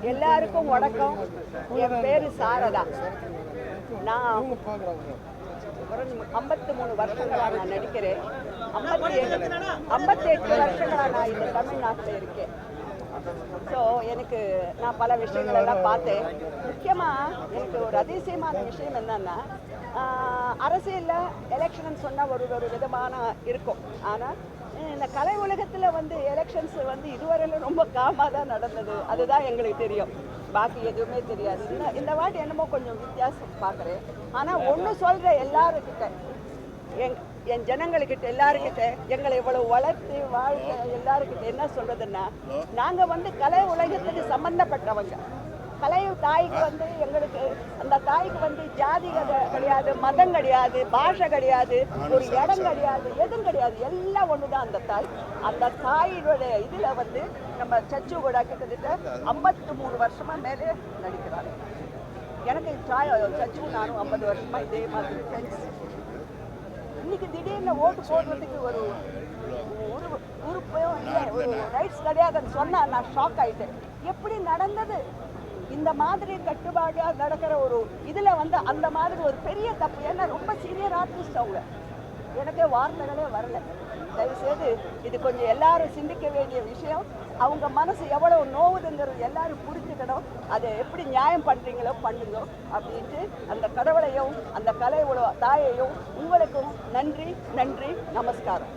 எல்லாருக்கும் வணக்கம். என் பேரு சாரதா. நான் 53 வருஷங்களா நான் நடிக்கிறேன். 58 வருஷங்களா நான் இந்த தமிழ்நாட்டில் இருக்கேன். ஸோ எனக்கு நான் பல விஷயங்கள் எல்லாம் பார்த்தேன். முக்கியமாக எனக்கு ஒரு அதிசயமான விஷயம் என்னன்னா, அரசியலில் எலெக்ஷன் சொன்னால் ஒரு விதமான இருக்கும். ஆனால் இந்த கலை உலகத்தில் வந்து எலெக்ஷன்ஸ் வந்து இதுவரையிலும் ரொம்ப காமாக தான் நடந்தது. அதுதான் எங்களுக்கு தெரியும், பாக்கி எதுவுமே தெரியாது. இந்த வாட்டி என்னமோ கொஞ்சம் வித்தியாசம் பார்க்குறேன். ஆனால் ஒன்று சொல்கிற எல்லாருக்கிட்ட, என் ஜனங்கள்கிட்ட எல்லாருக்கிட்ட, எங்களை இவ்வளவு வளர்த்து வாழ்க்கை எல்லாருக்கிட்ட என்ன சொல்றதுன்னா, நாங்கள் வந்து கலை உலகத்துக்கு சம்பந்தப்பட்டவங்க. கலை தாய்க்கு வந்து எங்களுக்கு அந்த தாய்க்கு வந்து ஜாதி கிடையாது, மதம் கிடையாது, பாஷை கிடையாது, ஒரு இடம் கிடையாது, எதுவும் கிடையாது, எல்லாம் ஒன்று தான் அந்த தாய். அந்த தாயினுடைய இதில் வந்து நம்ம சச்சு கூட கிட்டத்தட்ட 53 வருஷமா மேலே நடிக்கிறாங்க. எனக்கு சச்சு நானும் 50 வருஷமா இதே மாதிரி ஃப்ரெண்ட்ஸ். இன்னைக்கு திடீர்னு ஓட்டு போடுறதுக்கு ஒரு உறுப்பையும் இல்லை, ஒரு ரைட்ஸ் கிடையாதுன்னு சொன்னா நான் ஷாக் ஆயிட்டேன். எப்படி நடந்தது? இந்த மாதிரி கட்டுப்பாடாக நடக்கிற ஒரு இதில் வந்து அந்த மாதிரி ஒரு பெரிய தப்பு. ஏன்னா ரொம்ப சீனியர் ஆர்டிஸ்ட் அவங்க, எனக்கே வார்த்தைகளே வரல. தயவுசெய்து இது கொஞ்சம் எல்லாரும் சிந்திக்க வேண்டிய விஷயம். அவங்க மனசு எவ்வளவு நோவுதுங்கிறது எல்லாரும் புரிஞ்சுக்கணும். அதை எப்படி நியாயம் பண்ணுறீங்களோ பண்ணுங்க அப்படின்ட்டு அந்த கடவுளையும் அந்த கலை தாயையும் உங்களுக்கும் நன்றி, நமஸ்காரம்.